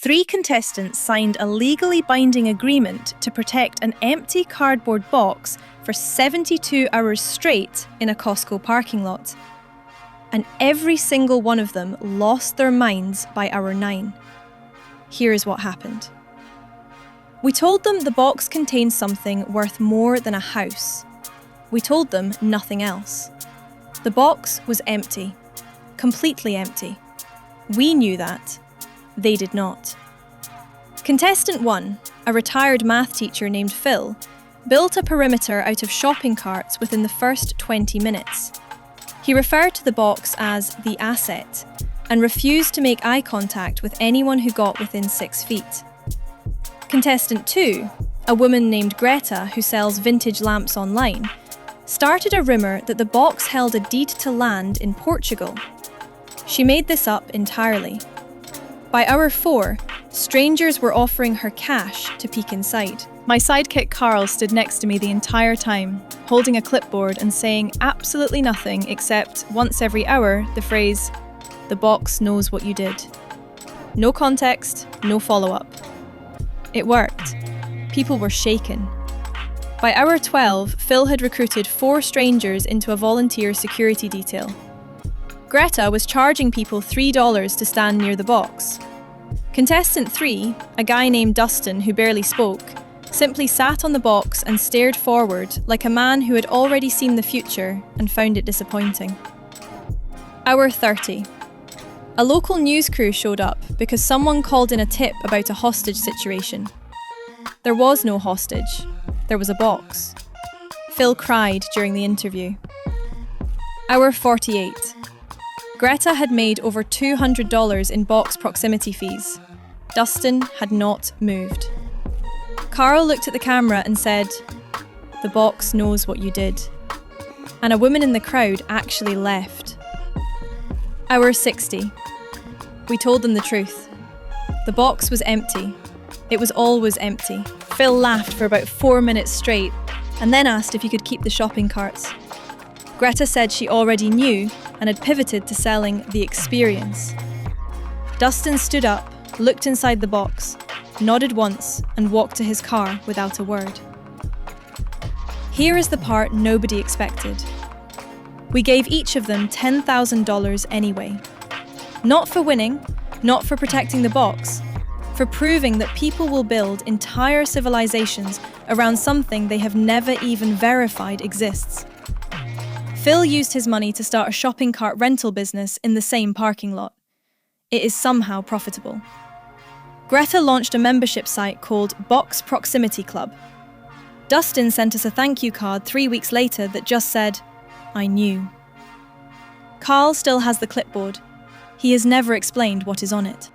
3 contestants signed a legally binding agreement to protect an empty cardboard box for 72 hours straight in a Costco parking lot. And every single one of them lost their minds by hour 9. Here is what happened. We told them the box contained something worth more than a house. We told them nothing else. The box was empty, completely empty. We knew that. They did not. Contestant 1, a retired math teacher named Phil, built a perimeter out of shopping carts within the first 20 minutes. He referred to the box as the asset and refused to make eye contact with anyone who got within 6 feet. Contestant 2, a woman named Greta who sells vintage lamps online, started a rumour that the box held a deed to land in Portugal. She made this up entirely. By hour 4, strangers were offering her cash to peek inside. My sidekick Carl stood next to me the entire time, holding a clipboard and saying absolutely nothing except, once every hour, the phrase, "The box knows what you did." No context, no follow-up. It worked. People were shaken. By hour 12, Phil had recruited 4 strangers into a volunteer security detail. Greta was charging people $3 to stand near the box. Contestant 3, a guy named Dustin who barely spoke, simply sat on the box and stared forward like a man who had already seen the future and found it disappointing. Hour 30. A local news crew showed up because someone called in a tip about a hostage situation. There was no hostage. There was a box. Phil cried during the interview. Hour 48. Greta had made over $200 in box proximity fees. Dustin had not moved. Carl looked at the camera and said, "The box knows what you did." And a woman in the crowd actually left. Hour 60. We told them the truth. The box was empty. It was always empty. Phil laughed for about 4 minutes straight and then asked if he could keep the shopping carts. Greta said she already knew and had pivoted to selling the experience. Dustin stood up, looked inside the box, nodded once and walked to his car without a word. Here is the part nobody expected. We gave each of them $10,000 anyway. Not for winning, not for protecting the box, for proving that people will build entire civilizations around something they have never even verified exists. Phil used his money to start a shopping cart rental business in the same parking lot. It is somehow profitable. Greta launched a membership site called Box Proximity Club. Dustin sent us a thank you card 3 weeks later that just said, "I knew." Carl still has the clipboard. He has never explained what is on it.